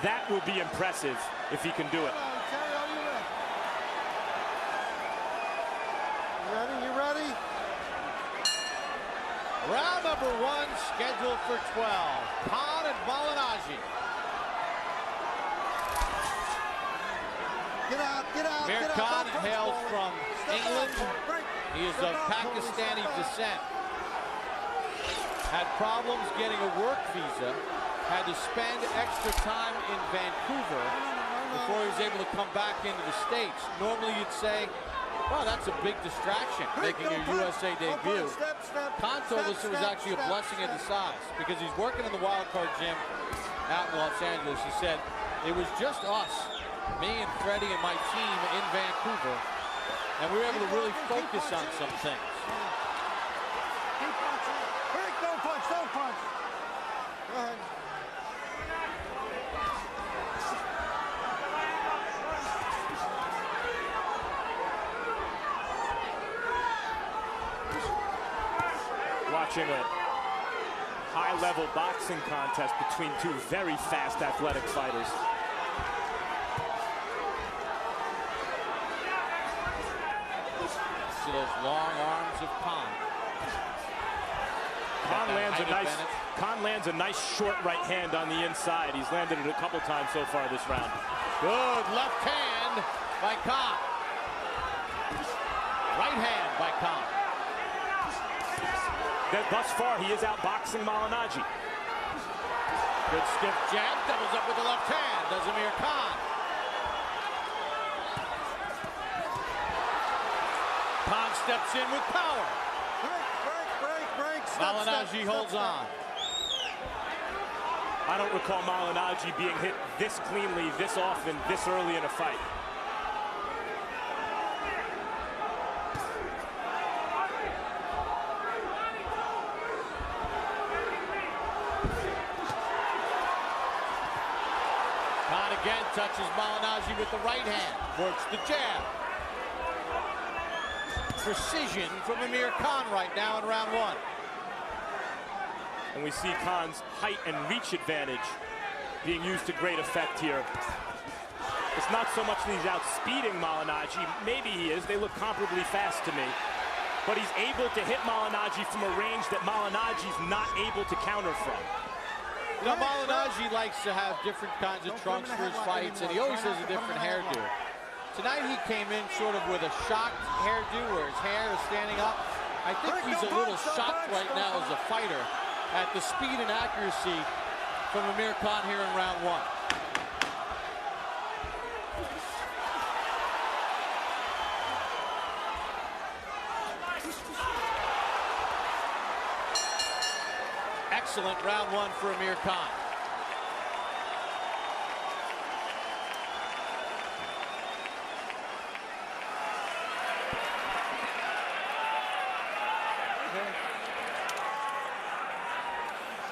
That will be impressive if he can do it. You ready? Round number 1 scheduled for 12. Khan and Malignaggi. Get out. Amir Khan hails from England. He is of Pakistani descent. Had problems getting a work visa. Had to spend extra time in Vancouver before he was able to come back into the States. Normally you'd say, wow, that's a big distraction, making your USA debut. Khan told us it was actually a blessing in disguise because he's working in the Wild Card gym out in Los Angeles. He said, it was just us, me and Freddie and my team in Vancouver, and we were able to really focus on some things. Don't punch. Go ahead. Watching a high-level boxing contest between two very fast, athletic fighters. See those long arms of Khan. Khan lands a nice short right hand on the inside. He's landed it a couple times so far this round. Good left hand by Khan. Right hand by Khan. Thus far, he is outboxing Malignaggi. Good stiff jab, doubles up with the left hand, does Amir Khan. Khan steps in with power. Break. Malignaggi holds on. I don't recall Malignaggi being hit this cleanly, this often, this early in a fight. Khan again touches Malignaggi with the right hand, works the jab. Precision from Amir Khan right now in round 1. And we see Khan's height and reach advantage being used to great effect here. It's not so much that he's outspeeding Malignaggi. Maybe he is. They look comparably fast to me. But he's able to hit Malignaggi from a range that Malignaggi's not able to counter from. You know, Malignaggi likes to have different kinds of trunks for his fights, and he always has a different hairdo. Tonight he came in sort of with a shocked hairdo where his hair is standing up. I think he's a little shocked right now as a fighter at the speed and accuracy from Amir Khan here in round 1. Excellent round 1 for Amir Khan.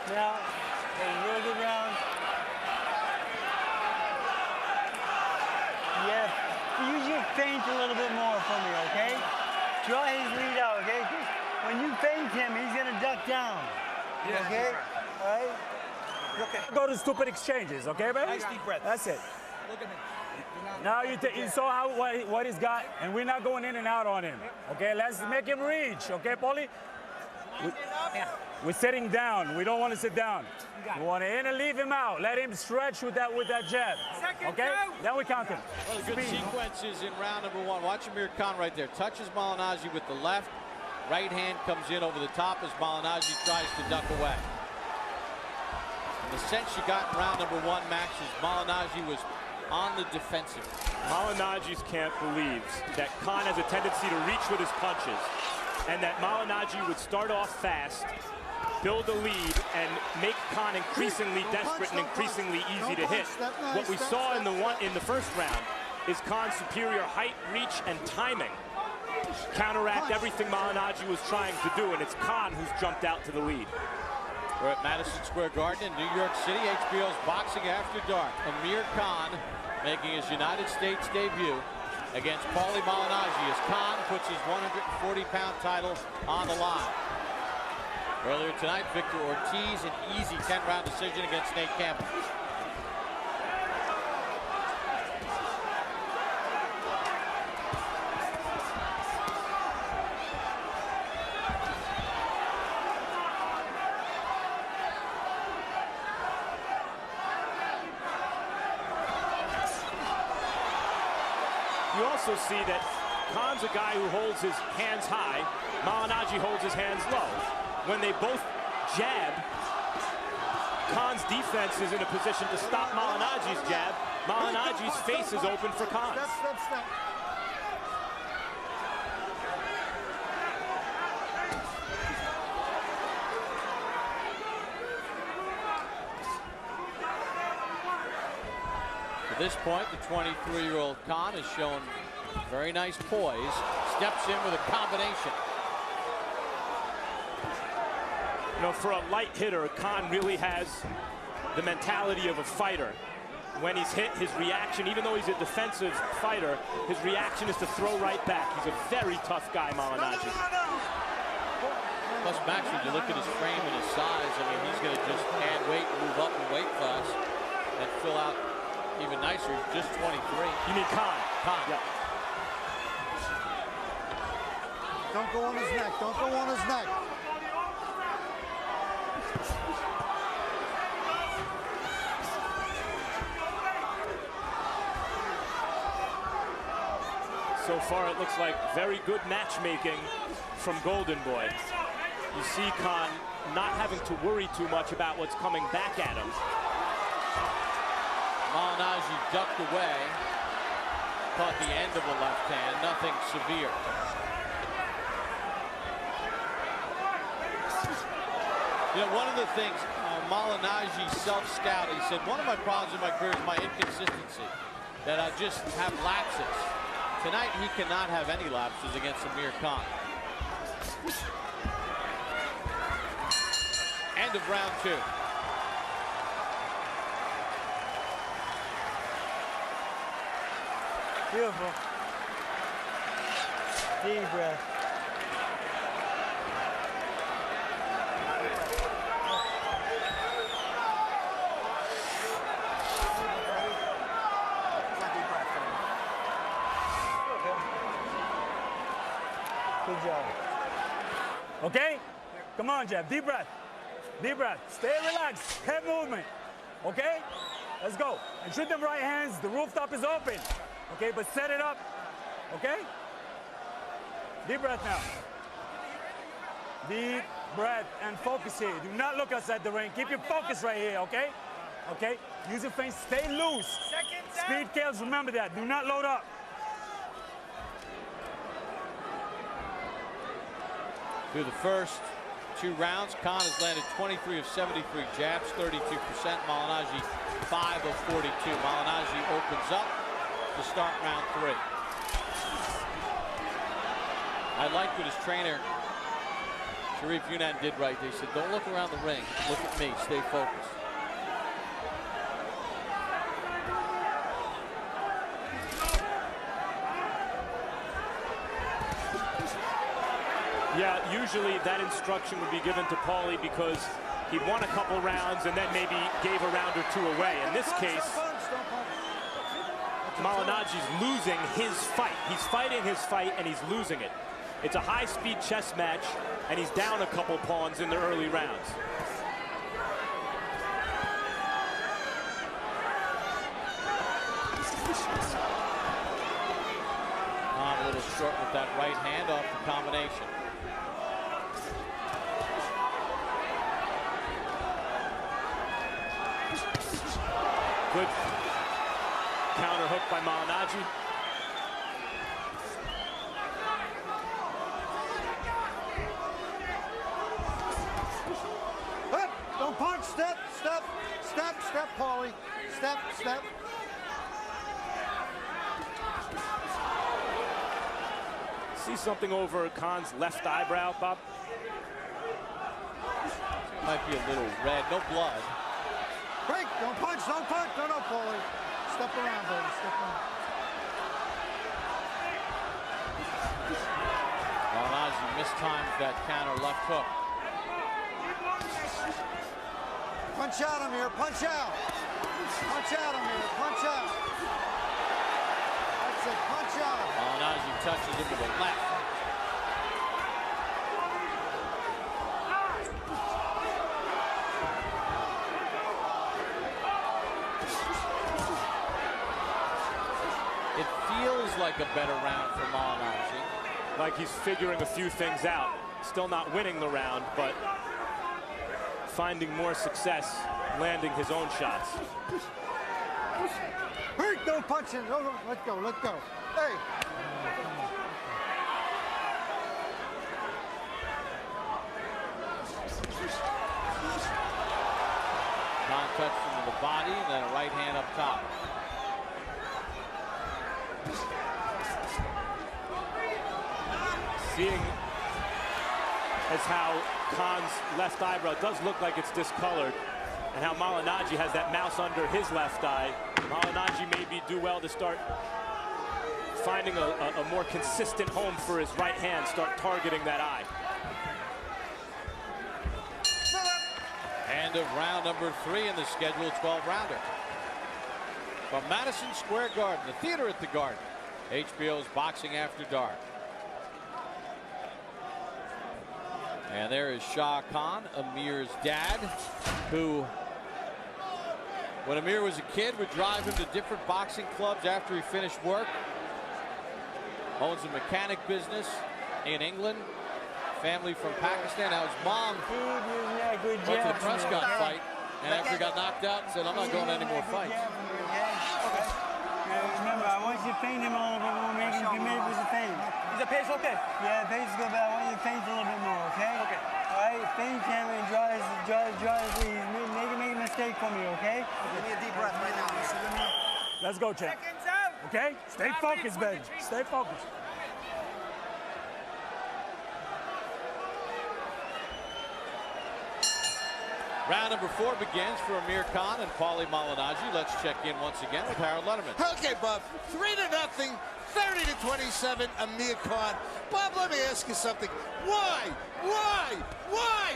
Now, a really good round. Yeah, use your feint a little bit more for me, okay? Draw his lead out, okay? 'Cause when you feint him, he's gonna duck down. Yeah. Okay? All right? Okay. Go to stupid exchanges, okay, baby? Nice deep breath. That's it. Look at me. Now you saw what he's got, and we're not going in and out on him. Okay, let's make him reach. Okay, Paulie? We're sitting down. We don't want to sit down. We want to in and leave him out. Let him stretch with that jab. Okay? Then we count him. Well, the good sequences in round number 1. Watch Amir Khan right there. Touches Malignaggi with the left. Right hand comes in over the top as Malignaggi tries to duck away. And the sense you got in round number 1, Max, is Malignaggi was on the defensive. Malignaggi's camp believes that Khan has a tendency to reach with his punches, and that Malignaggi would start off fast, build a lead, and make Khan increasingly desperate and increasingly easy to hit. What we saw in the first round is Khan's superior height, reach, and timing counteract everything Malignaggi was trying to do, and it's Khan who's jumped out to the lead. We're at Madison Square Garden in New York City. HBO's Boxing After Dark. Amir Khan making his United States debut against Paulie Malignaggi as Khan puts his 140-pound title on the line. Earlier tonight, Victor Ortiz, an easy 10-round decision against Nate Campbell. You also see that Khan's a guy who holds his hands high. Malignaggi holds his hands low. When they both jab, Khan's defense is in a position to stop Malignaggi's jab. Malignaggi's face is open for Khan. Step. At this point, the 23-year-old Khan has shown very nice poise. Steps in with a combination. You know, for a light hitter, Khan really has the mentality of a fighter. When he's hit, his reaction, even though he's a defensive fighter, his reaction is to throw right back. He's a very tough guy, Malignaggi. Plus, Max, when you look at his frame and his size, I mean, he's going to just add weight, move up in weight class, and fill out even nicer. He's just 23. You mean Khan? Khan. Yeah. Don't go on his neck. Don't go on his neck. So far, it looks like very good matchmaking from Golden Boy. You see Khan not having to worry too much about what's coming back at him. Malignaggi ducked away, caught the end of a left hand, nothing severe. You know, one of the things Malignaggi self-scout, he said, one of my problems in my career is my inconsistency, that I just have lapses. Tonight, he cannot have any lapses against Amir Khan. End of round 2. Beautiful. Deep breath. Good job. Okay? Come on, Jeff. Deep breath. Deep breath. Stay relaxed. Head movement. Okay? Let's go. And shoot them right hands. The rooftop is open. Okay, but set it up. Okay? Deep breath now. Deep breath and focus here. Do not look outside the ring. Keep your focus right here, okay? Okay? Use your face. Stay loose. Speed kills. Remember that. Do not load up. Through the first 2 rounds, Khan has landed 23 of 73 jabs, 32%. Malignaggi, 5 of 42. Malignaggi opens up to start round 3. I like what his trainer, Sharif Yunan, did right. They said, don't look around the ring. Look at me. Stay focused. Yeah, usually that instruction would be given to Paulie because he won a couple rounds and then maybe gave a round or 2 away. In this case, Malignaggi's losing his fight. He's fighting his fight and he's losing it. It's a high-speed chess match, and he's down a couple pawns in the early rounds. A little short with that right hand off the combination. Good counter hook by Malignaggi. Don't punch. Step, Paulie. Step. See something over Khan's left eyebrow, Bob? Might be a little red. No blood. Break. Don't punch. No, Paulie. Step around, baby. Step around. Malignaggi mistimed that counter left hook. Punch out, Amir. Punch out. Punch out, Amir. Punch out. That's it. Punch out. Malignaggi touches him with a left. It feels like a better round for Malignaggi. Like he's figuring a few things out. Still not winning the round, but finding more success landing his own shots. Hey, don't punch him. No, let go, let go. Hey. Khan touched him to the body, and then a right hand up top. Seeing as how Khan's left eyebrow does look like it's discolored, and how Malignaggi has that mouse under his left eye, Malignaggi maybe do well to start finding a more consistent home for his right hand, start targeting that eye. End of round number 3 in the scheduled 12-rounder. From Madison Square Garden, the theater at the Garden, HBO's Boxing After Dark. And there is Shah Khan, Amir's dad, who, when Amir was a kid, would drive him to different boxing clubs after he finished work. Owns a mechanic business in England. Family from Pakistan. Now his mom Good went to jab the from you, Prescott okay? fight, and after he got knocked out, said, "I'm not going to any more Good fights." jab from you, okay? Now, remember, I want you to feint him a little bit more, make him commit with the feint. Is the pace okay? Yeah, the feint is good, but I want you to feint a little bit more, okay? Okay. All right, feint him and draw his lead. Make a mistake for me, okay? Give me a deep breath right now. Let's go, champ. Seconds out. Okay? Stay focused, baby. Stay focused. Round number 4 begins for Amir Khan and Paulie Malignaggi. Let's check in once again with Harold Letterman. Okay, Bob. 3-0, 30-27, Amir Khan. Bob, let me ask you something. Why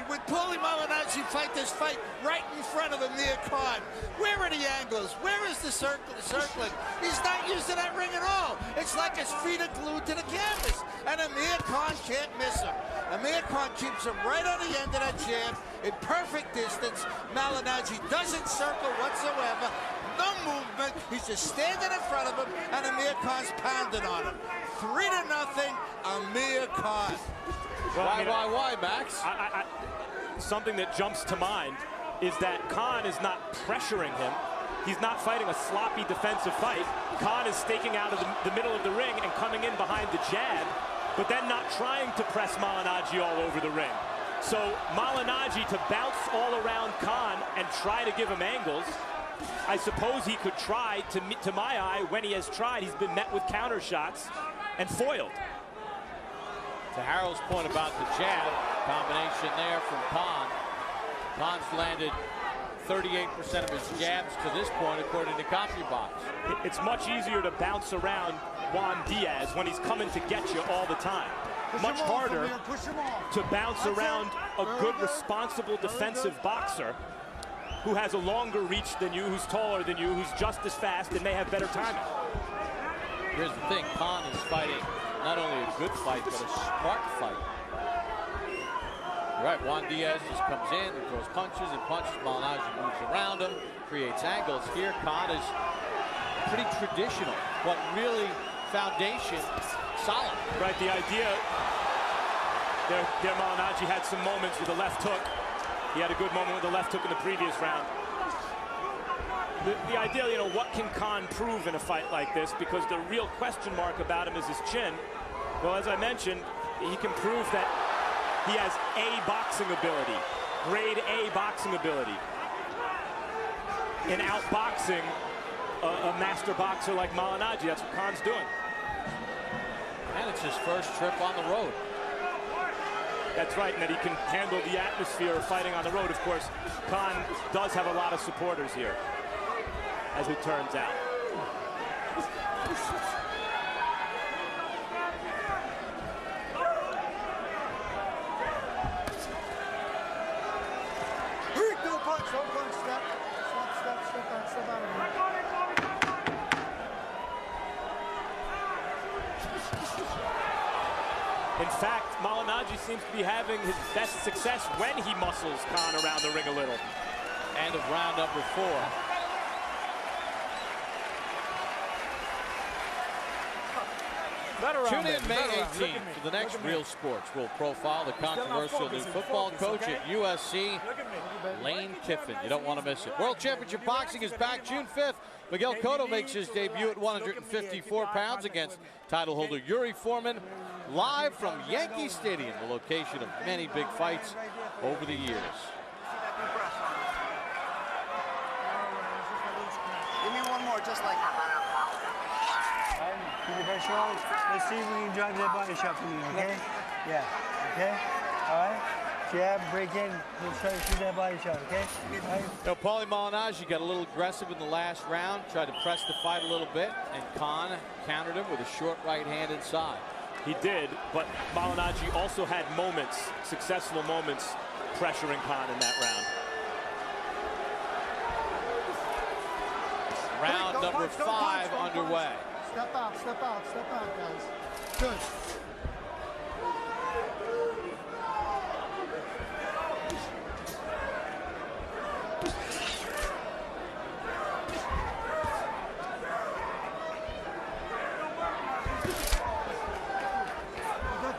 would Paulie Malignaggi fight this fight right in front of Amir Khan? Where are the angles? Where is the circling? He's not using that ring at all. It's like his feet are glued to the canvas, and Amir Khan can't miss him. Amir Khan keeps him right on the end of that jab in perfect distance. Malignaggi doesn't circle whatsoever. No movement. He's just standing in front of him, and Amir Khan's pounding on him. 3-0, Amir Khan. Well, Why, Max? Something that jumps to mind is that Khan is not pressuring him. He's not fighting a sloppy defensive fight. Khan is staking out of the middle of the ring and coming in behind the jab, but then not trying to press Malignaggi all over the ring. So Malignaggi to bounce all around Khan and try to give him angles. I suppose he could try, to my eye, when he has tried, he's been met with counter shots and foiled. To Harold's point about the jab, combination there from Khan. Khan's landed 38% of his jabs to this point, according to CompuBox. It's much easier to bounce around Juan Diaz when he's coming to get you all the time. Much harder to bounce around a good, responsible defensive boxer who has a longer reach than you, who's taller than you, who's just as fast and may have better timing. Here's the thing, Khan is fighting not only a good fight, but a smart fight. You're right, Juan Diaz just comes in and throws punches and punches. Malignaggi moves around him, creates angles. Here, Khan is pretty traditional, but really foundation solid. Right, the idea there Malignaggi had some moments with the left hook. He had a good moment with the left hook in the previous round. The idea, you know, what can Khan prove in a fight like this? Because the real question mark about him is his chin. Well, as I mentioned, he can prove that he has A boxing ability, grade A boxing ability. In outboxing a master boxer like Malignaggi, that's what Khan's doing. And it's his first trip on the road. That's right, and that he can handle the atmosphere of fighting on the road. Of course, Khan does have a lot of supporters here, as it turns out. Don't punch, step. Step out of here. In fact, Malignaggi seems to be having his best success when he muscles Khan around the ring a little. End of round number 4. Better round, Tune in baby. May Better round. Look 18th at me. for the next Look at me. Real Sports. We'll profile the Still not controversial new focusing. football Focus, coach okay? at USC, Look at me. Lane Kiffin. You don't want to miss it. World Championship Boxing is back June 5th. Miguel Cotto makes his debut at 154 pounds against title holder Yuri Foreman, live from Yankee Stadium, the location of many big fights over the years. Give me one more, just like that. Keep the pressure on. Let's see if we can drive that body shot for you, okay? Yeah, okay? All right? Jab, break in. Let's try to shoot that body shot, okay? All right? Now, Paulie Malignaggi got a little aggressive in the last round, tried to press the fight a little bit, and Khan countered him with a short right hand inside. He did, but Malignaggi also had moments, successful moments, pressuring Khan in that round. Round number 5 underway. Step out, guys. Good.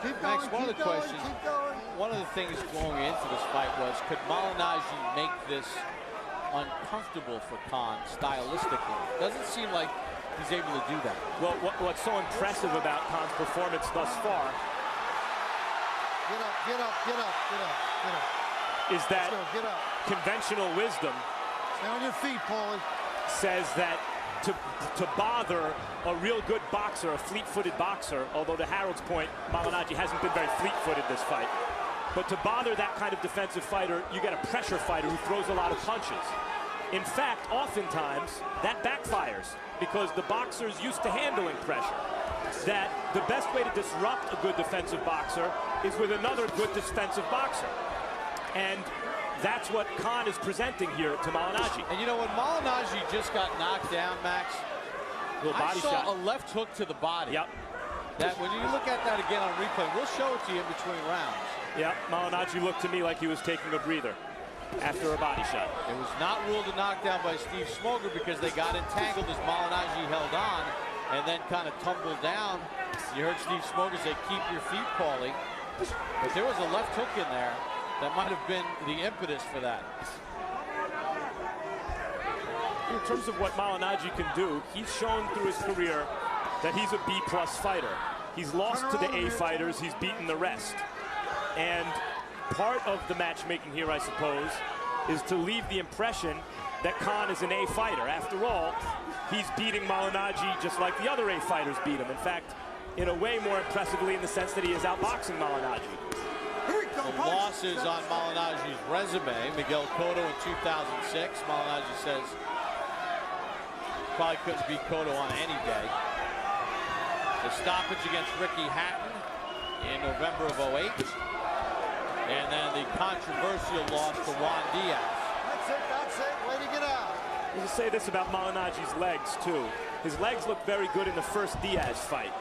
Keep going, Max, one of the questions, keep going. one of the things going into this fight was, could Malignaggi make this uncomfortable for Khan stylistically? Doesn't seem like he's able to do that. Well, what's so impressive about Khan's performance thus far Get up. is that Let's go, get up. conventional wisdom Stay on your feet, Paulie. says that to bother a real good boxer, a fleet-footed boxer, although to Harold's point, Malignaggi hasn't been very fleet-footed this fight, but to bother that kind of defensive fighter, you get a pressure fighter who throws a lot of punches. In fact, oftentimes, that backfires because the boxer's used to handling pressure. That the best way to disrupt a good defensive boxer is with another good defensive boxer. And that's what Khan is presenting here to Malignaggi. And you know, when Malignaggi just got knocked down, Max, Little body I saw shot. a left hook to the body. Yep. That when you look at that again on replay, we'll show it to you in between rounds. Yep. Malignaggi looked to me like he was taking a breather after a body shot. It was not ruled a knockdown by Steve Smoger because they got entangled as Malignaggi held on and then kind of tumbled down. You heard Steve Smoger say, keep your feet, Paulie. But there was a left hook in there that might have been the impetus for that. In terms of what Malignaggi can do, he's shown through his career that he's a B-plus fighter. He's lost to the A fighters, he's beaten the rest. And part of the matchmaking here, I suppose, is to leave the impression that Khan is an A fighter. After all, he's beating Malignaggi just like the other A fighters beat him. In fact, in a way more impressively in the sense that he is outboxing Malignaggi. The losses on Malignaggi's resume, Miguel Cotto in 2006. Malignaggi says probably couldn't beat Cotto on any day. The stoppage against Ricky Hatton in November of 08. And then the controversial loss to Juan Diaz. That's it. Way to get out. Let me say this about Malignaggi's legs, too. His legs looked very good in the first Diaz fight.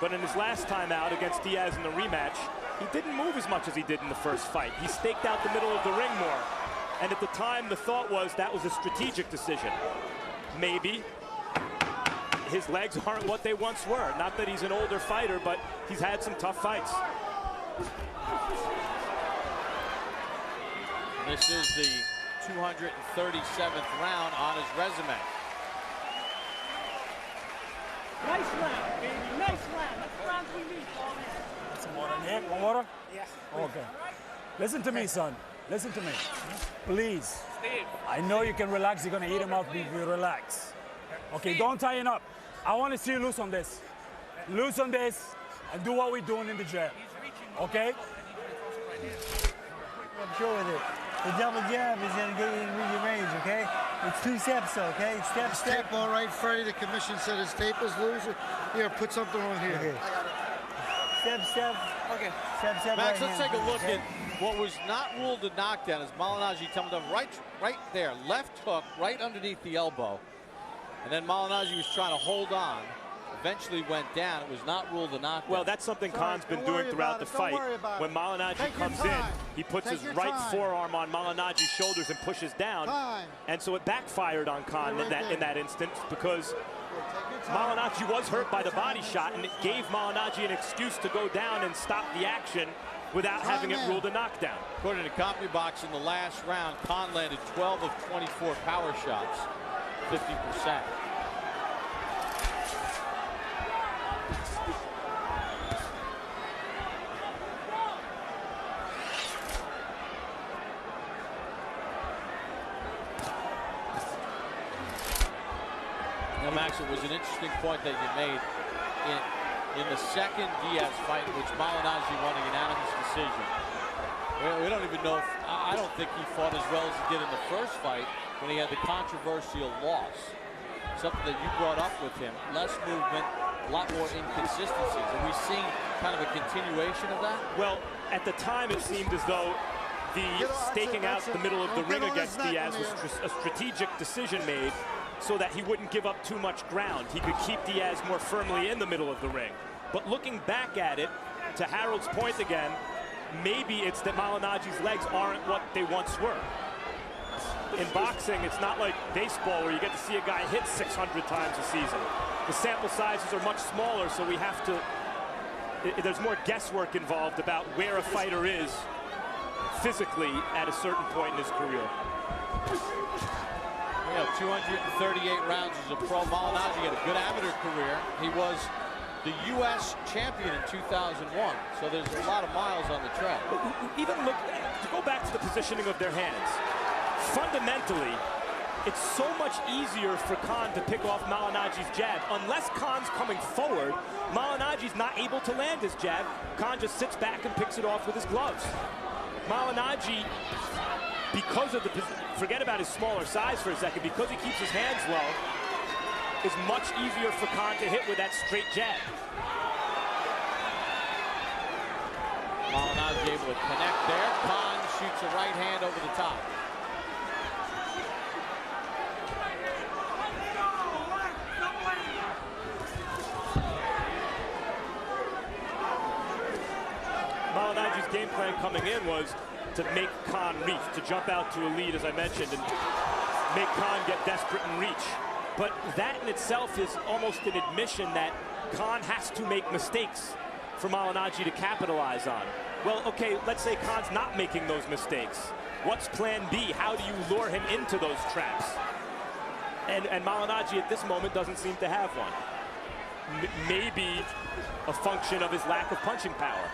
But in his last time out against Diaz in the rematch, he didn't move as much as he did in the first fight. He staked out the middle of the ring more. And at the time, the thought was that was a strategic decision. Maybe his legs aren't what they once were. Not that he's an older fighter, but he's had some tough fights. This is the 237th round on his resume. Nice round, baby. Nice round. That's the round we need, Paulie. Some water in here? Want water? Yeah. Okay. Listen to me, son. Listen to me. Please. I know you can relax. You're going to eat him up if you relax. Okay, don't tie him up. I want to see you loose on this. Loose on this and do what we're doing in the jab. Okay? I'm sure with it. The double jab is going to get you in your range, okay? It's 2 steps, okay? Step, His step. tape all right, Freddie. The commission said his tape is loose. Here, put something on here. Okay. Step, step. Okay. Step, step. Max, right let's hand, take a look okay? at what was not ruled a knockdown as Malignaggi tumbled him right there. Left hook right underneath the elbow. And then Malignaggi was trying to hold on. Eventually went down. It was not ruled a knockdown. Well, that's something Khan's been Don't doing worry throughout about the it. Don't fight. worry about When it. Malignaggi Take your comes in, time. he puts Take his your right time. forearm on Malignaggi's shoulders and pushes down. Time. And so it backfired on Khan Right in there. that instance because Take your Malignaggi was hurt by the body shot, and it gave Malignaggi an excuse to go down and stop the action without having it ruled a knockdown. According to CompuBox, in the last round, Khan landed 12 of 24 power shots, 50%. Now, Max, it was an interesting point that you made in the second Diaz fight, which Malignaggi won a unanimous decision. We don't even know if, I don't think he fought as well as he did in the first fight when he had the controversial loss. Something that you brought up with him. Less movement, a lot more inconsistencies. Are we seeing kind of a continuation of that? Well, at the time it seemed as though the staking out the middle of the ring against Diaz was a strategic decision made so that he wouldn't give up too much ground. He could keep Diaz more firmly in the middle of the ring. But looking back at it, to Harold's point again, maybe it's that Malignaggi's legs aren't what they once were. In boxing, it's not like baseball where you get to see a guy hit 600 times a season. The sample sizes are much smaller, so we have to, there's more guesswork involved about where a fighter is physically at a certain point in his career. You know, 238 rounds as a pro. Malignaggi had a good amateur career. He was the U.S. champion in 2001, so there's a lot of miles on the track. Even look, to go back to the positioning of their hands, fundamentally, it's so much easier for Khan to pick off Malignaggi's jab. Unless Khan's coming forward, Malignaggi's not able to land his jab. Khan just sits back and picks it off with his gloves. Malignaggi, because of the, forget about his smaller size for a second, because he keeps his hands low, is much easier for Khan to hit with that straight jab. Malignaggi able to connect there. Khan shoots a right hand over the top. Malignaggi's game plan coming in was to make Khan reach, to jump out to a lead, as I mentioned, and make Khan get desperate and reach. But that in itself is almost an admission that Khan has to make mistakes for Malignaggi to capitalize on. Well, okay, let's say Khan's not making those mistakes. What's plan B? How do you lure him into those traps? And Malignaggi at this moment doesn't seem to have one. Maybe a function of his lack of punching power.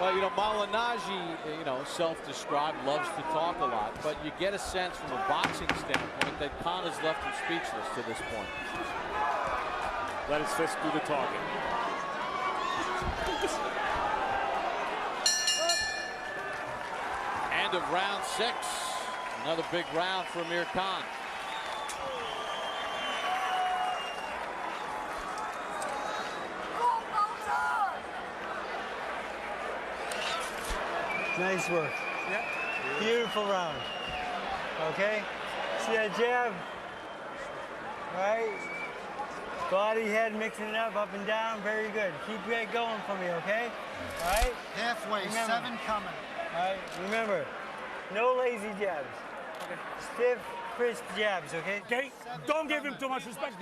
Well, you know, Malignaggi, you know, self-described, loves to talk a lot, but you get a sense from a boxing standpoint that Khan has left him speechless to this point. Let his fist do the talking. End of round 6. Another big round for Amir Khan. Nice work. Yeah. Beautiful round. Okay? See that jab? Right? Body, head, mixing it up and down. Very good. Keep that going for me, okay? All right? Halfway, Remember. 7 coming. All right? Remember, no lazy jabs. Okay. Stiff, crisp jabs, okay? Okay? Don't give him too much respect.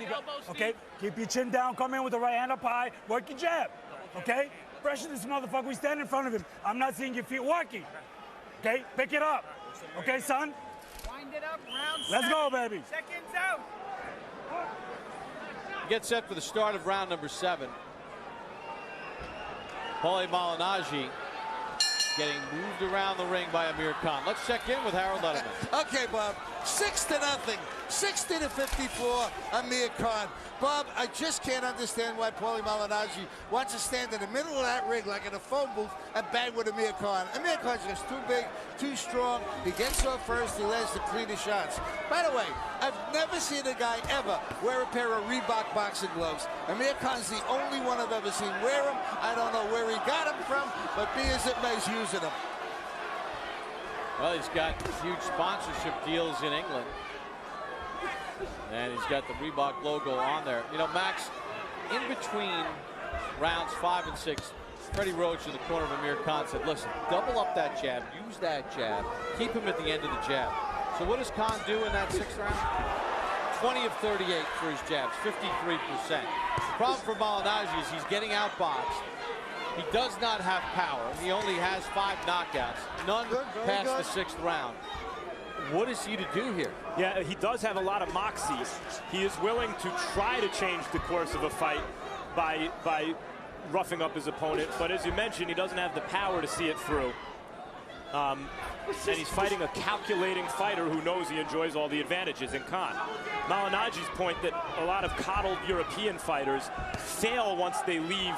Okay? Keep your chin down. Come in with the right hand up high. Work your jab. Okay? Pressure this motherfucker. We stand in front of him. I'm not seeing your feet working. Okay? Pick it up. Okay, son? Wind it up, round Let's go, baby. Seconds out. Get set for the start of round number 7. Paulie Malignaggi getting moved around the ring by Amir Khan. Let's check in with Harold Letterman. Okay, Bob. 6-0, 60-54, Amir Khan. Bob, I just can't understand why Paulie Malignaggi wants to stand in the middle of that ring like in a phone booth and bang with Amir Khan. Amir Khan's just too big, too strong. He gets off first, he lands the cleanest shots. By the way, I've never seen a guy ever wear a pair of Reebok boxing gloves. Amir Khan's the only one I've ever seen wear them. I don't know where he got them from, but be as it may, he's using them. Well, he's got huge sponsorship deals in England. And he's got the Reebok logo on there. You know, Max, in between rounds 5 and 6, Freddie Roach in the corner of Amir Khan said, listen, double up that jab, use that jab, keep him at the end of the jab. So what does Khan do in that 6th round? 20 of 38 for his jabs, 53%. Problem for Malignaggi is he's getting outboxed. He does not have power. He only has 5 knockouts, none past the 6th round. What is he to do here? Yeah, he does have a lot of moxie. He is willing to try to change the course of a fight by roughing up his opponent, but as you mentioned, he doesn't have the power to see it through. And he's fighting a calculating fighter who knows he enjoys all the advantages in Khan. Malignaggi's point that a lot of coddled European fighters fail once they leave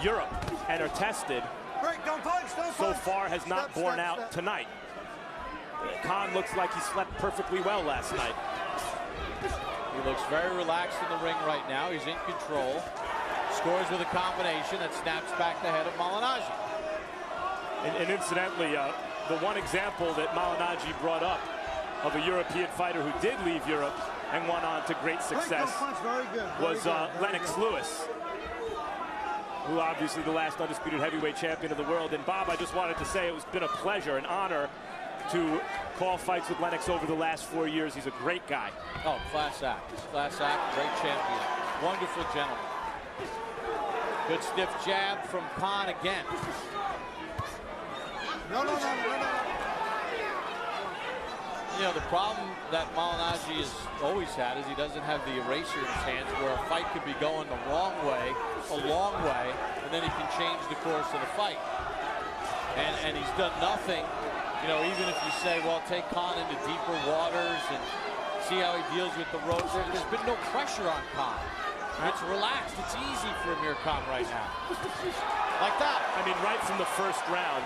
Europe and are tested, Don't punch, so far has not borne out tonight. Khan looks like he slept perfectly well last night. He looks very relaxed in the ring right now. He's in control. Scores with a combination that snaps back the head of Malignaggi. And incidentally, the one example that Malignaggi brought up of a European fighter who did leave Europe and went on to great success was Lennox Lewis, who obviously the last undisputed heavyweight champion of the world. And Bob, I just wanted to say it's been a pleasure, an honor to call fights with Lennox over the last 4 years. He's a great guy. Oh, class act, great champion, wonderful gentleman. Good stiff jab from Khan again. No. You know, the problem that Malignaggi has always had is he doesn't have the eraser in his hands where a fight could be going the wrong way, a long way, and then he can change the course of the fight. And he's done nothing, you know, even if you say, well, take Khan into deeper waters and see how he deals with the ropes. There's been no pressure on Khan. It's relaxed. It's easy for Amir Khan right now. Like that. I mean, right from the first round,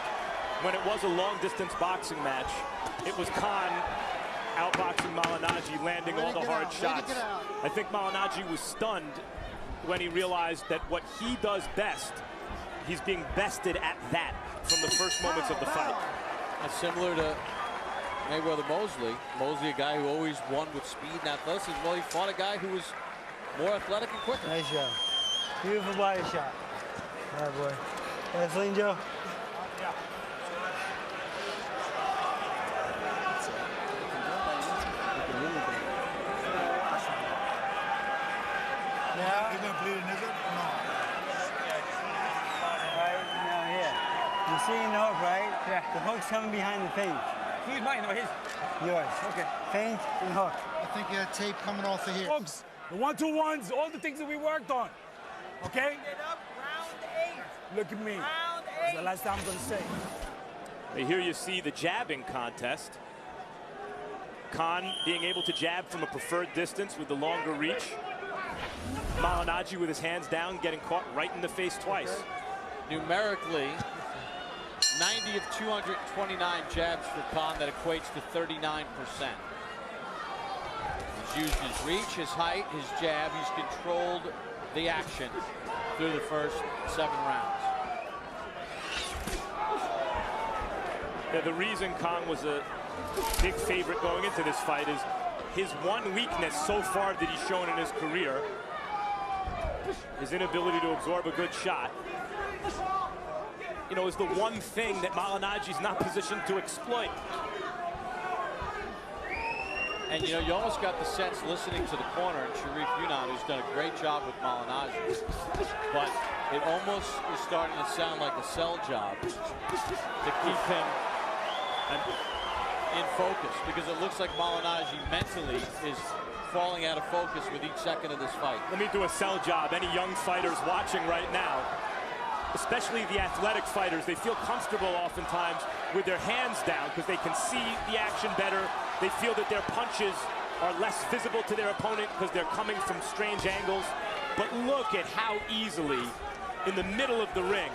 when it was a long-distance boxing match, it was Khan outboxing Malignaggi, landing all the hard shots. I think Malignaggi was stunned when he realized that what he does best, he's being bested at that from the first moments of the fight. That's similar to Mayweather-Mosley. Mosley, a guy who always won with speed and athleticism. Well, he fought a guy who was more athletic and quicker. Nice job. Beautiful body shot. All right, boy. That's clean, Joe. Yeah. You're gonna bleed a nigga? No. Right now, here. You're seeing the hook, right? Yeah. The hook's coming behind the feint. He's mine, no, his. Yours. Okay. Feint and hook. I think you had tape coming off of here. Folks, the 1-2-1s, all the things that we worked on. Okay? Round 8. Look at me. Round That's 8. the last time I'm gonna say. Here you see the jabbing contest. Khan being able to jab from a preferred distance with the longer reach. Malignaggi with his hands down, getting caught right in the face twice. Numerically, 90 of 229 jabs for Khan. That equates to 39%. He's used his reach, his height, his jab. He's controlled the action through the first 7 rounds. Yeah, the reason Khan was a big favorite going into this fight is his one weakness so far that he's shown in his career, his inability to absorb a good shot, you know, is the one thing that Malignaggi's not positioned to exploit. And, you know, you almost got the sense listening to the corner, and Sharif Yunan, who's done a great job with Malignaggi, but it almost is starting to sound like a sell job to keep him in focus, because it looks like Malignaggi mentally is falling out of focus with each second of this fight. Let me do a sell job. Any young fighters watching right now, especially the athletic fighters, they feel comfortable oftentimes with their hands down because they can see the action better. They feel that their punches are less visible to their opponent because they're coming from strange angles. But look at how easily, in the middle of the ring,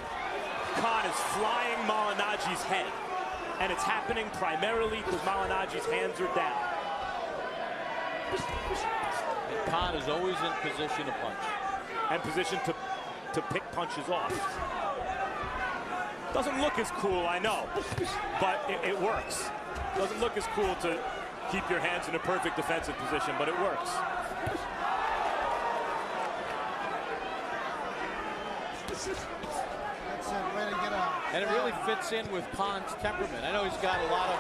Khan is flying Malignaggi's head. And it's happening primarily because Malignaggi's hands are down. And Khan is always in position to punch. And position to pick punches off. Doesn't look as cool, I know, but it works. Doesn't look as cool to keep your hands in a perfect defensive position, but it works. That's it. Way to get out. And it really fits in with Khan's temperament. I know he's got a lot of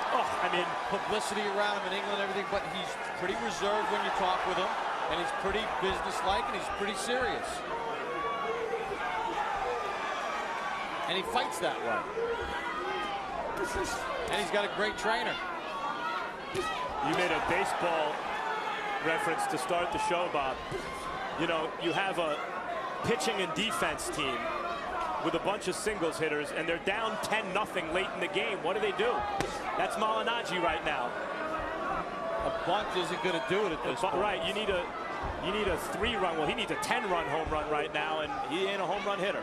publicity around him in England and everything, but he's pretty reserved when you talk with him, and he's pretty businesslike, and he's pretty serious. And he fights that way. And he's got a great trainer. You made a baseball reference to start the show, Bob. You know, you have a pitching and defense team with a bunch of singles hitters, and they're down 10-0 late in the game. What do? That's Malignaggi right now. A bunt isn't going to do it at this point. Right, you need a 3-run. Well, he needs a 10-run home run right now, and he ain't a home run hitter.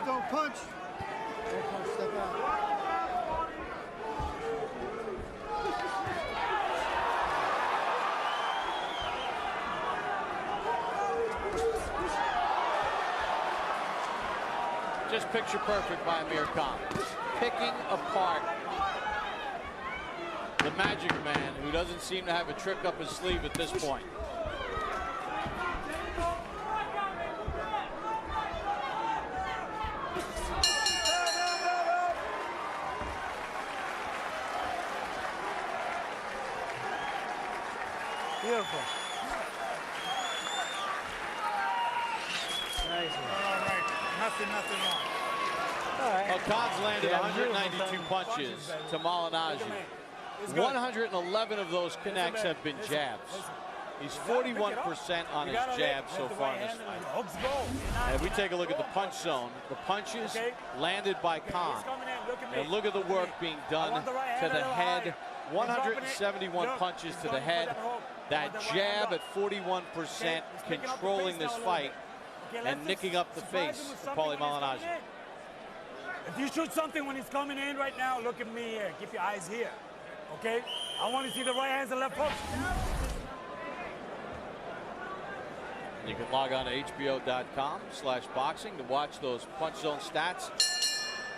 Don't punch. Don't punch, step out. Just picture perfect by Amir Khan. Picking apart the Magic Man, who doesn't seem to have a trick up his sleeve at this point. Beautiful. Nice one. All right. Nothing wrong. All right. Well, Khan's landed Yeah, 192 punches to Malignaggi. 111 of those connects have been jabs. He's 41% on his jabs so far in this fight. And we take a look at the punch zone. The punches landed by Khan. And look at the work being done to the head. 171 punches to the head. That jab at 41%, controlling this fight and nicking up the face of Paulie Malignaggi. If you shoot something when he's coming in right now, look at me here. Keep your eyes here. Okay? I want to see the right hands and left hooks. You can log on to HBO.com/boxing to watch those punch zone stats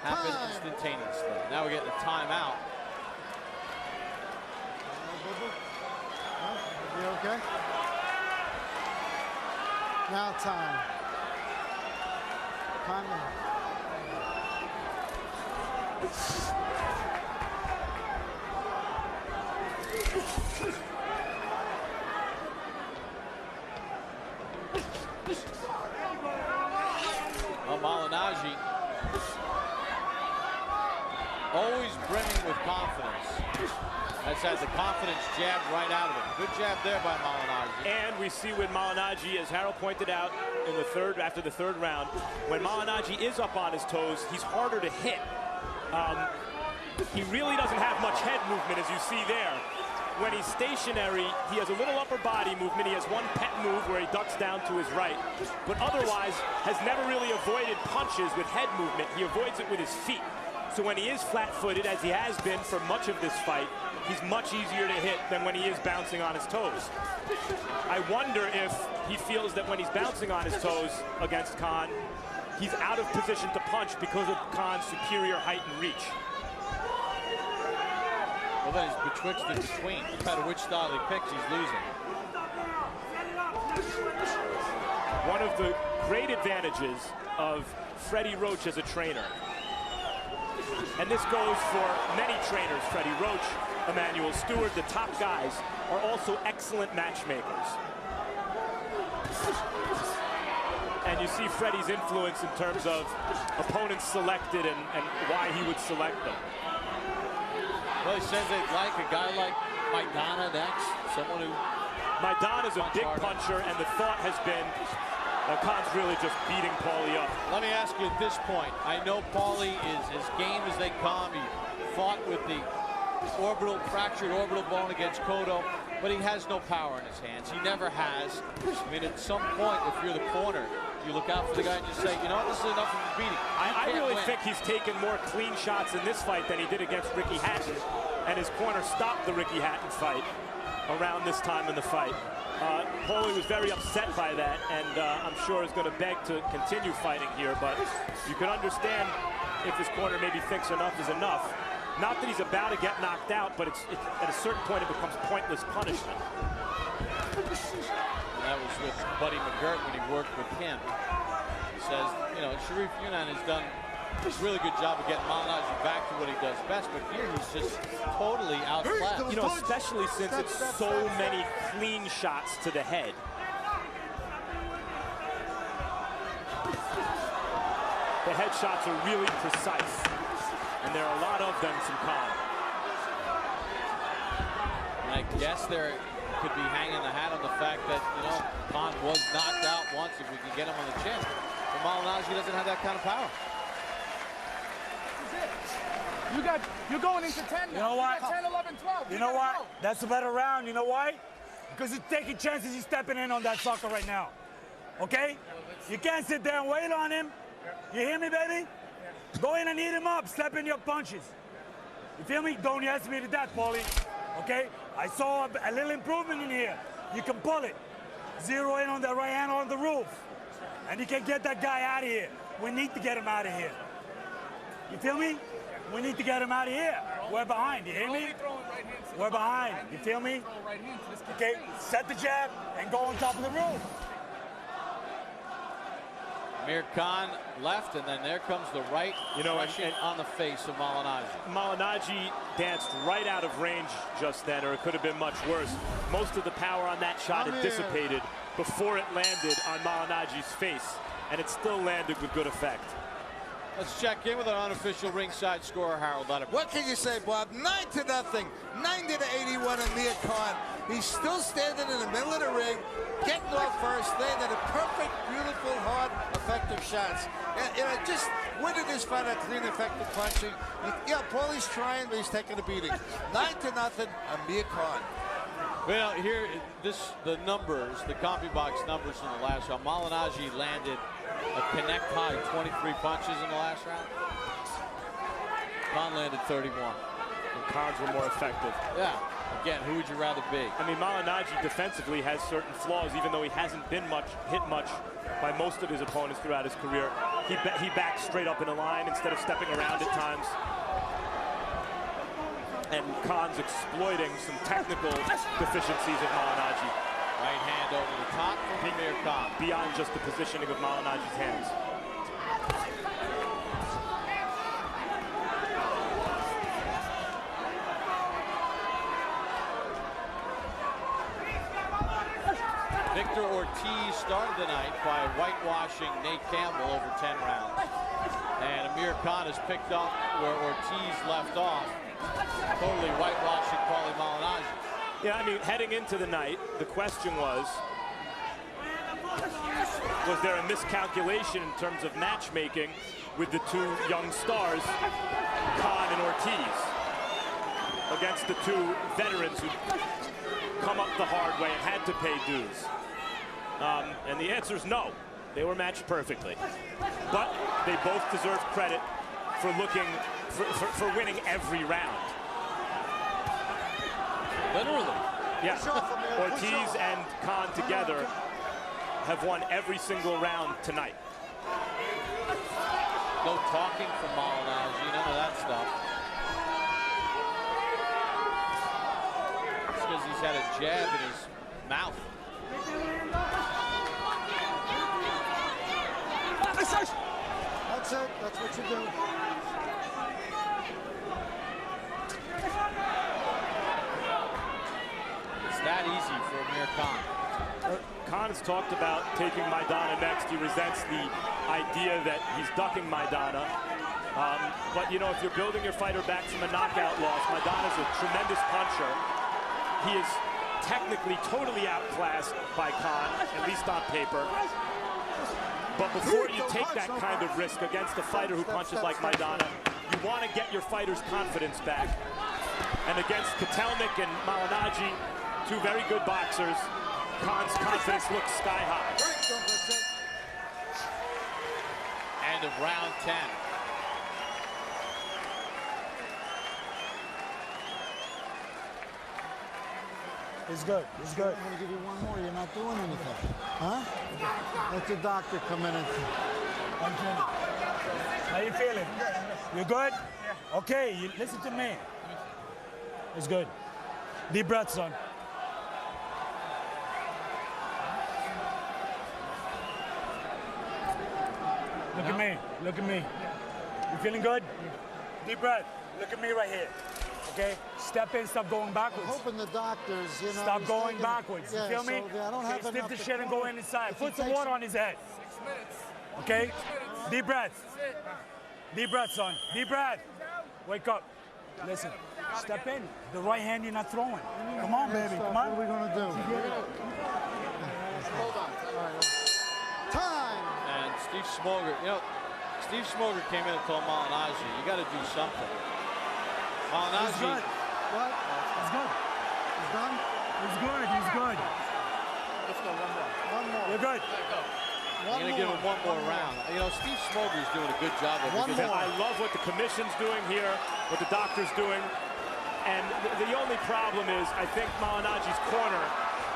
happen instantaneously. Now we're getting a timeout. You okay? Now time. Time out. Well, Malignaggi always brimming with confidence. Has had the confidence jabbed right out of him. Good jab there by Malignaggi. And we see with Malignaggi, as Harold pointed out in the after the third round, when Malignaggi is up on his toes, he's harder to hit. He really doesn't have much head movement, as you see there. When he's stationary, he has a little upper body movement. He has one pet move where he ducks down to his right, but otherwise has never really avoided punches with head movement. He avoids it with his feet. So when he is flat-footed, as he has been for much of this fight, he's much easier to hit than when he is bouncing on his toes. I wonder if he feels that when he's bouncing on his toes against Khan, he's out of position to punch because of Khan's superior height and reach. Well, then he's betwixt and between. No matter which style he picks, he's losing. One of the great advantages of Freddie Roach as a trainer, and this goes for many trainers, Freddie Roach, Emmanuel Stewart, the top guys, are also excellent matchmakers. And you see Freddie's influence in terms of opponents selected and why he would select them. Well, he says they'd like a guy like Maidana next, someone who... Maidana's a big puncher, and the thought has been that Khan's really just beating Paulie up. Let me ask you at this point, I know Paulie is as game as they come. He fought with the fractured orbital bone against Cotto, but he has no power in his hands. He never has. I mean, at some point, if you're the corner, you look out for the guy and just say, you know what, this is enough of a beating. I really think he's taken more clean shots in this fight than he did against Ricky Hatton, and his corner stopped the Ricky Hatton fight around this time in the fight. Paulie was very upset by that, and I'm sure is going to beg to continue fighting here, but you can understand if his corner maybe thinks enough is enough. Not that he's about to get knocked out, but it's at a certain point it becomes pointless punishment. And that was with Buddy McGirt when he worked with him. says, you know, Sharif Younan has done a really good job of getting Malignaggi back to what he does best, but here he's just totally outclassed. You know, especially since it's so many clean shots to the head. The head shots are really precise, and there are a lot of them from Khan. And I guess there could be hanging the hat on the fact that, you know, Khan was knocked out once if we can get him on the chin. But Malignaggi doesn't have that kind of power. You're going into 10 now. You know what? You got 10, 11, 12. You know what? That's a better round. You know why? Because he's taking chances. He's stepping in on that sucker right now. Okay? You can't sit there and wait on him. You hear me, baby? Go in and eat him up. Step in your punches. You feel me? Don't ask me to that, Paulie. Okay? I saw a little improvement in here. You can pull it. Zero in on the right hand on the roof. And you can get that guy out of here. We need to get him out of here. You feel me? We need to get him out of here. We're behind. You hear me? We're behind. You feel me? Okay, set the jab and go on top of the roof. Amir Khan left, and then there comes the right. You know, on the face of Malignaggi. Malignaggi danced right out of range just then, or it could have been much worse. Most of the power on that shot had dissipated before it landed on Malignaggi's face, and it still landed with good effect. Let's check in with our unofficial ringside scorer, Harold Leonard. What can you say, Bob? 9-0, 90-81 Amir Khan. He's still standing in the middle of the ring, getting off first, landing a perfect, beautiful, hard, effective shots. You know, just winning this fight on clean, effective punching. Yeah, Paulie's trying, but he's taking a beating. 9-0, Amir Khan. Well, here, the numbers, the CompuBox numbers in the last round. Malignaggi landed a connect high 23 punches in the last round. Khan landed 31. And Khan's were more effective. Yeah. Again, who would you rather be? I mean, Malignaggi defensively has certain flaws, even though he hasn't been hit much by most of his opponents throughout his career. He backs straight up in a line instead of stepping around at times. And Khan's exploiting some technical deficiencies of Malignaggi. Right hand over the top from Amir Khan. Beyond just the positioning of Malignaggi's hands. Victor Ortiz started the night by whitewashing Nate Campbell over 10 rounds. And Amir Khan has picked up where Ortiz left off, totally whitewashing Paulie Malignaggi. Yeah, I mean, heading into the night, the question was there a miscalculation in terms of matchmaking with the two young stars, Khan and Ortiz, against the two veterans who come up the hard way and had to pay dues? And the answer is no. They were matched perfectly. But they both deserve credit for for winning every round. Literally. Yeah. Ortiz and Khan together have won every single round tonight. No talking from Malignaggi, none of that stuff. It's because he's had a jab in his mouth. That's it. That's what you do. It's that easy for Amir Khan. Khan has talked about taking Maidana next. He resents the idea that he's ducking Maidana. But, you know, if you're building your fighter back from a knockout loss, Maidana's a tremendous puncher. He is technically totally outclassed by Khan, at least on paper. But before you take that kind of risk against a fighter who punches like Maidana, you want to get your fighter's confidence back. And against Kotelnik and Malignaggi, two very good boxers, Khan's confidence looks sky high. End of round 10. It's good. It's good. I'm going to give you one more. You're not doing anything. Huh? Let the doctor come in and... How you feeling? You good? Yeah. Okay, you listen to me. It's good. Deep breath, son. Look at me. Look at me. You feeling good? Deep breath. Look at me right here. Okay? Step in, stop going backwards. I'm hoping the doctors, you know. Stop he's going taking- backwards. Yeah, you feel me? so I don't have Okay, enough stiff the to shit and go in inside. If he Put some takes- water on his head. 6 minutes. Okay? Deep breath. Deep breath, son. Deep breath. Wake up. Listen. Step in. The right hand you're not throwing. Come on, baby. Come What are on. we going to do? Hold on. Time! And Steve Smoger, you know, Steve Smoger came in and told Malignaggi, you got to do something. He's Malignaggi, good. What? He's good. He's done? He's good. He's good. Let's go, one more. One more. You're good. you're going to give him one more round. You know, Steve Smoger's doing a good job of it. One because more. I love what the commission's doing here, what the doctor's doing. And the only problem is, I think Malignaggi's corner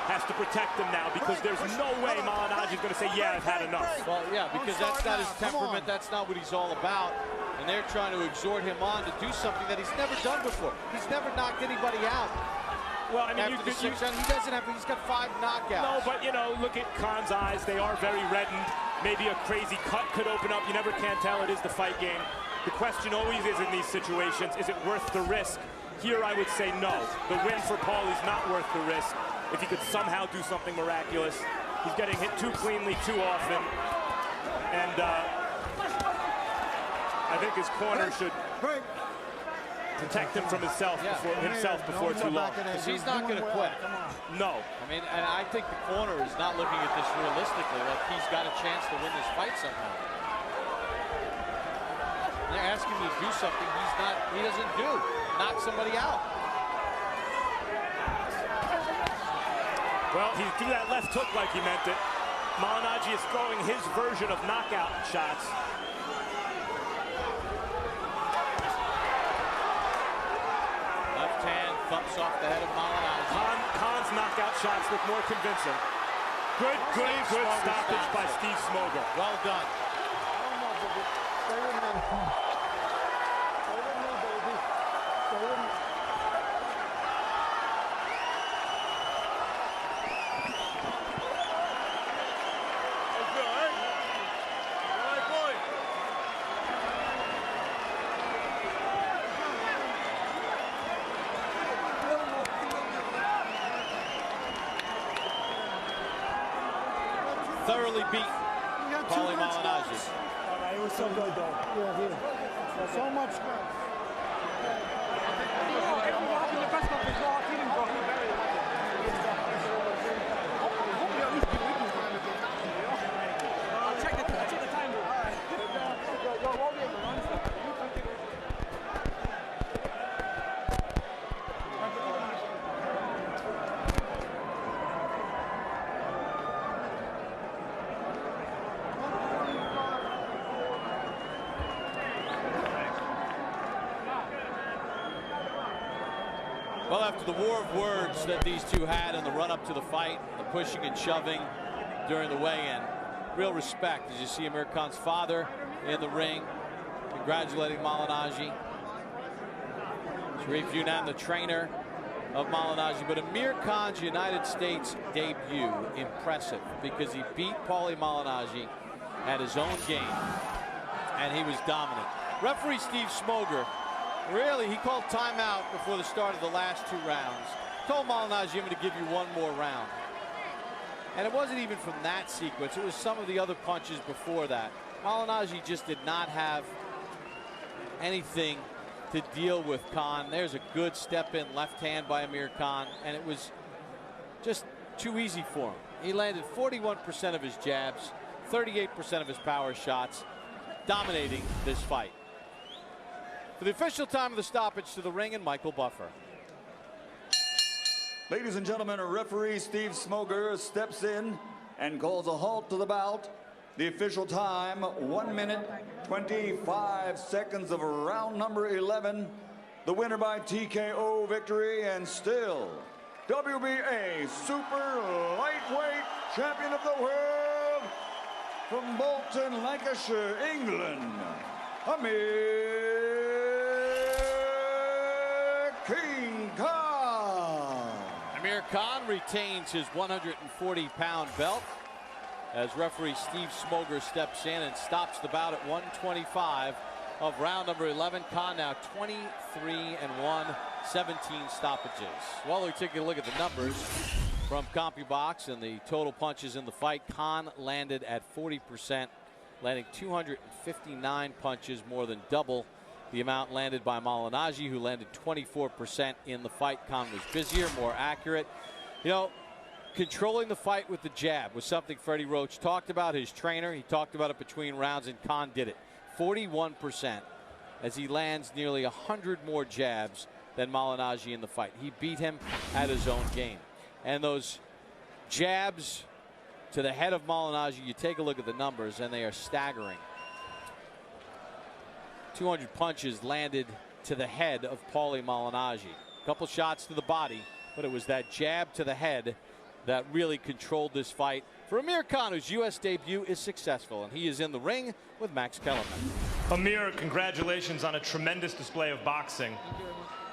has to protect him now, because there's no way Malignaggi's going to say, yeah, I've had enough. Well, yeah, because that's not his Come temperament. on. That's not what he's all about. And they're trying to exhort him on to do something that he's never done before. He's never knocked anybody out. Well, I mean, After the 6 round, he doesn't have. He's got 5 knockouts. No, but, you know, look at Khan's eyes. They are very reddened. Maybe a crazy cut could open up. You never can tell. It is the fight game. The question always is in these situations, is it worth the risk? Here, I would say no. The win for Paulie's not worth the risk. If he could somehow do something miraculous. He's getting hit too cleanly, too often. And I think his corner should protect him from himself before too long. Because he's not going to quit. No. I mean, and I think the corner is not looking at this realistically, like he's got a chance to win this fight somehow. They're asking him to do something he doesn't do. Knock somebody out. Well, he threw that left hook like he meant it. Malignaggi is throwing his version of knockout shots. Left hand thumps off the head of Malignaggi. Khan's knockout shots look more convincing. Good Smoger stoppage by stops it. Steve Smoger. Well done. Stay with me. Stay with me, baby. Stay with me. Thoroughly beat You got Paulie 2 minutes Malignaggi. left. All right, it was so good, though. Yeah, here. So much good. Well, after the war of words that these two had in the run-up to the fight, the pushing and shoving during the weigh-in, real respect as you see Amir Khan's father in the ring, congratulating Malignaggi. Sharif Yunam, the trainer of Malignaggi, but Amir Khan's United States debut, impressive, because he beat Paulie Malignaggi at his own game, and he was dominant. Referee Steve Smoger, really, he called timeout before the start of the last 2 rounds. Told Malignaggi, I'm going to give you one more round. And it wasn't even from that sequence. It was some of the other punches before that. Malignaggi just did not have anything to deal with Khan. There's a good step-in left hand by Amir Khan, and it was just too easy for him. He landed 41% of his jabs, 38% of his power shots, dominating this fight. For the official time of the stoppage, to the ring, and Michael Buffer. Ladies and gentlemen, referee Steve Smoger steps in and calls a halt to the bout. The official time, 1 minute, 25 seconds of round number 11. The winner by TKO victory, and still WBA Super Lightweight Champion of the World, from Bolton, Lancashire, England, Amir King Khan. Amir Khan retains his 140-pound belt. as referee Steve Smoger steps in and stops the bout at 125 of round number 11. Khan now 23-1, 17 stoppages. Well, we take a look at the numbers from CompuBox and the total punches in the fight. Khan landed at 40%, landing 259 punches, more than double the amount landed by Malignaggi, who landed 24% in the fight. Khan was busier, more accurate. You know, controlling the fight with the jab was something Freddie Roach talked about, his trainer. He talked about it between rounds, and Khan did it. 41%, as he lands nearly 100 more jabs than Malignaggi in the fight. He beat him at his own game. And those jabs to the head of Malignaggi, you take a look at the numbers, and they are staggering. 200 punches landed to the head of Paulie Malignaggi. A couple shots to the body, but it was that jab to the head that really controlled this fight for Amir Khan, whose U.S. debut is successful, and he is in the ring with Max Kellerman. Amir, congratulations on a tremendous display of boxing.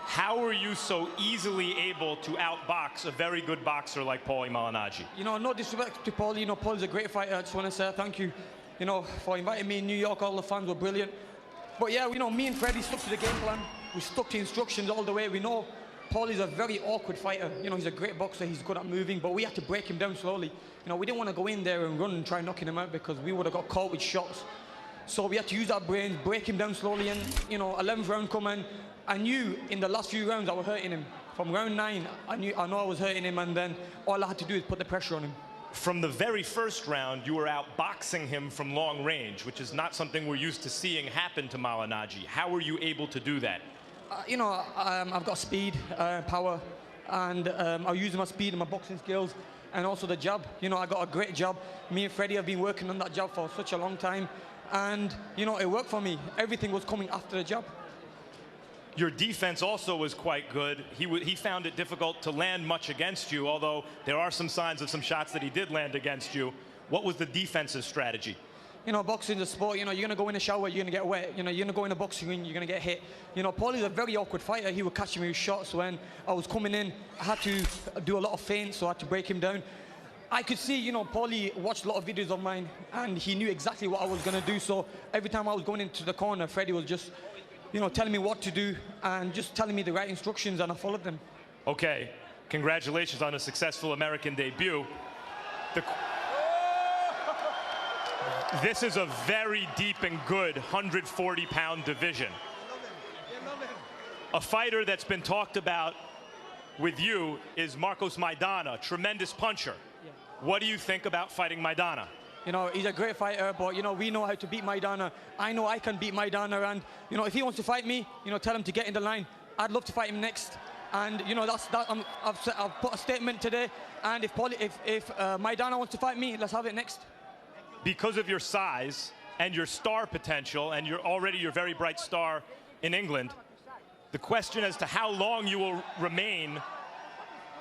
How were you so easily able to outbox a very good boxer like Paulie Malignaggi? You know, no disrespect to Paulie. You know, Paulie's a great fighter. I just want to say thank you, you know, for inviting me in New York. All the fans were brilliant. But yeah, you know, me and Freddie stuck to the game plan. We stuck to instructions all the way. We know Paulie's a very awkward fighter. You know, he's a great boxer. He's good at moving, but we had to break him down slowly. You know, we didn't want to go in there and run and try knocking him out, because we would have got caught with shots. So we had to use our brains, break him down slowly, and, you know, 11th round come in. I knew in the last few rounds I was hurting him. From round 9, I know I was hurting him, and then all I had to do is put the pressure on him. From the very first round, you were outboxing him from long range, which is not something we're used to seeing happen to Malignaggi. How were you able to do that? You know, I've got speed, power, and I'm using my speed and my boxing skills, and also the jab. You know, I got a great jab. Me and Freddie have been working on that jab for such a long time, and, you know, it worked for me. Everything was coming after the jab. Your defense also was quite good. He found it difficult to land much against you, although there are some signs of some shots that he did land against you. What was the defensive strategy? You know, boxing is a sport. You know, you're going to go in the shower, you're going to get wet. You know, you're going to go in a boxing ring, you're going to get hit. You know, Paulie's a very awkward fighter. He would catch me with shots when I was coming in. I had to do a lot of feints, so I had to break him down. I could see, you know, Paulie watched a lot of videos of mine, and he knew exactly what I was going to do. So every time I was going into the corner, Freddie was just, you know, telling me what to do and just telling me the right instructions, and I followed them. Okay, congratulations on a successful American debut. This is a very deep and good 140-pound division. A fighter that's been talked about with you is Marcos Maidana, tremendous puncher. Yeah. What do you think about fighting Maidana? You know, he's a great fighter, but, you know, we know how to beat Maidana. I know I can beat Maidana, and, you know, if he wants to fight me, you know, tell him to get in the line. I'd love to fight him next. And, you know, I've put a statement today, and if Maidana wants to fight me, let's have it next. Because of your size and your star potential, and you're already your very bright star in England, the question as to how long you will remain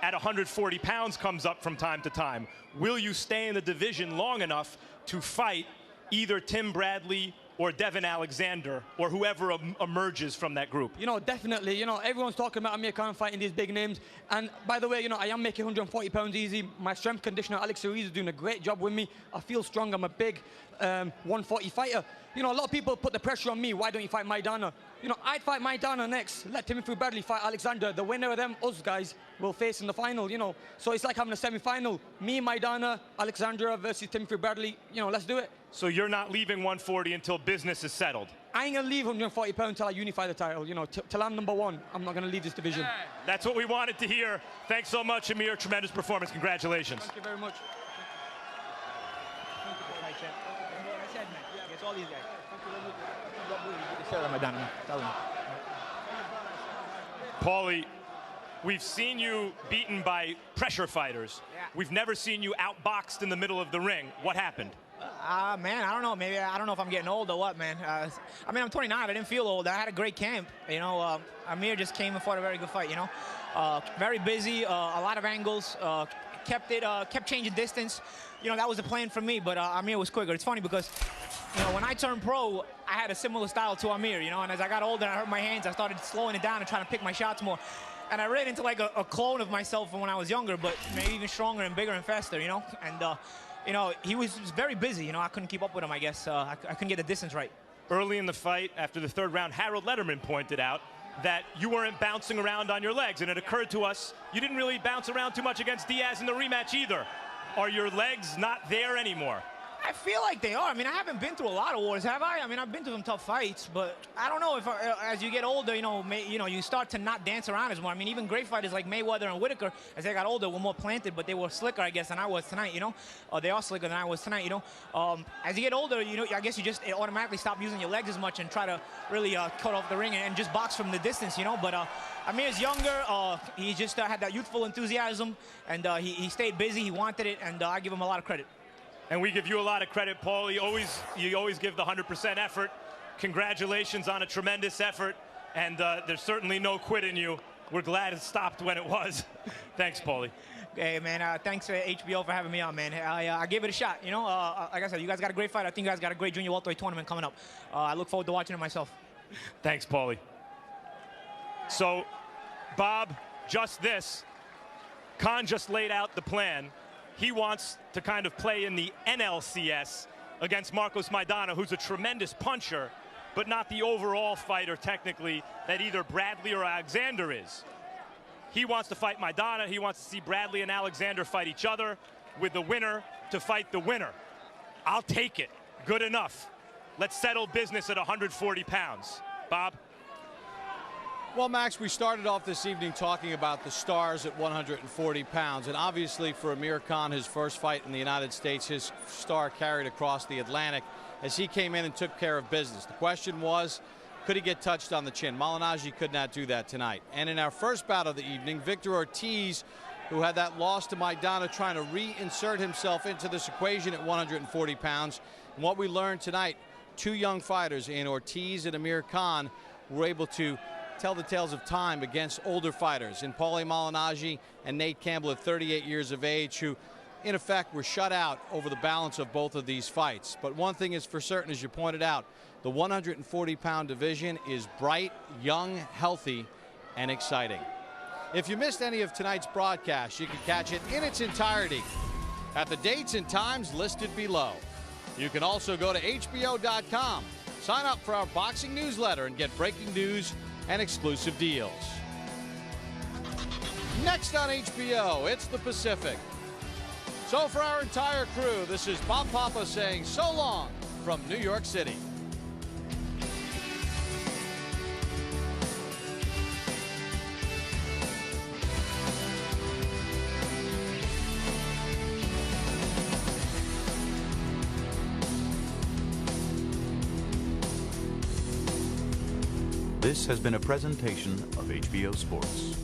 at 140 pounds comes up from time to time. Will you stay in the division long enough to fight either Tim Bradley or Devin Alexander, or whoever emerges from that group? You know, definitely. You know, everyone's talking about Amir Khan fighting these big names. And by the way, you know, I am making 140 pounds easy. My strength conditioner, Alex Ruiz, is doing a great job with me. I feel strong. I'm a big 140 fighter. You know, a lot of people put the pressure on me. Why don't you fight Maidana? You know, I'd fight Maidana next. Let Timothy Bradley fight Alexander. The winner of them, us guys, will face in the final, you know. So it's like having a semi-final. Me, Maidana, Alexandra versus Timothy Bradley. You know, let's do it. So you're not leaving 140 until business is settled? I ain't going to leave 140 pounds until I unify the title. You know, till I'm #1, I'm not going to leave this division. That's what we wanted to hear. Thanks so much, Amir. Tremendous performance. Congratulations. Thank you very much. It's all these guys. Paulie, we've seen you beaten by pressure fighters. Yeah. We've never seen you outboxed in the middle of the ring. What happened? Man, I don't know. Maybe I don't know if I'm getting old or what, man. I mean, I'm 29. I didn't feel old. I had a great camp. You know, Amir just came and fought a very good fight. You know, very busy, a lot of angles. Kept changing distance. You know, that was the plan for me. But Amir was quicker. It's funny because, you know, when I turned pro, I had a similar style to Amir. You know, and as I got older, and I hurt my hands. I started slowing it down and trying to pick my shots more. And I ran into like a clone of myself from when I was younger, but maybe even stronger and bigger and faster. You know, and you know, he was very busy. You know, I couldn't keep up with him, I guess. I couldn't get the distance right. Early in the fight, after the third round, Harold Letterman pointed out that you weren't bouncing around on your legs, and it occurred to us you didn't really bounce around too much against Diaz in the rematch either. Are your legs not there anymore? I feel like they are. I mean, I haven't been through a lot of wars, have I? I mean, I've been through some tough fights, but I don't know if as you get older, you know, you start to not dance around as more. I mean, even great fighters like Mayweather and Whitaker, as they got older, were more planted, but they were slicker, I guess, than I was tonight, you know? They are slicker than I was tonight, you know? As you get older, you know, I guess you just automatically stop using your legs as much and try to really cut off the ring and just box from the distance, you know? But Amir's younger. He just had that youthful enthusiasm, and he stayed busy. He wanted it, and I give him a lot of credit. And we give you a lot of credit, Paul. You always give the 100% effort. Congratulations on a tremendous effort, and there's certainly no quit in you. We're glad it stopped when it was. Thanks, Paulie. Hey, man, thanks to HBO for having me on, man. I gave it a shot, you know. Like I said, you guys got a great fight. I think you guys got a great junior welterweight tournament coming up. I look forward to watching it myself. Thanks, Paulie. So, Bob, just this. Khan just laid out the plan. He wants to kind of play in the NLCS against Marcos Maidana, who's a tremendous puncher, but not the overall fighter technically that either Bradley or Alexander is. He wants to fight Maidana. He wants to see Bradley and Alexander fight each other, with the winner to fight the winner. I'll take it. Good enough. Let's settle business at 140 pounds. Bob? Well, Max, we started off this evening talking about the stars at 140 pounds. And obviously for Amir Khan, his first fight in the United States, his star carried across the Atlantic as he came in and took care of business. The question was, could he get touched on the chin? Malignaggi could not do that tonight. And in our first bout of the evening, Victor Ortiz, who had that loss to Maidana, trying to reinsert himself into this equation at 140 pounds. And what we learned tonight, two young fighters in Ortiz and Amir Khan were able to tell the tales of time against older fighters in Paulie Malignaggi and Nate Campbell at 38 years of age, who in effect were shut out over the balance of both of these fights. But one thing is for certain, as you pointed out, the 140-pound division is bright, young, healthy, and exciting. If you missed any of tonight's broadcast, you can catch it in its entirety at the dates and times listed below. You can also go to HBO.com, sign up for our boxing newsletter, and get breaking news and exclusive deals. Next on HBO, it's the Pacific. So for our entire crew, this is Bob Papa saying so long from New York City. This has been a presentation of HBO Sports.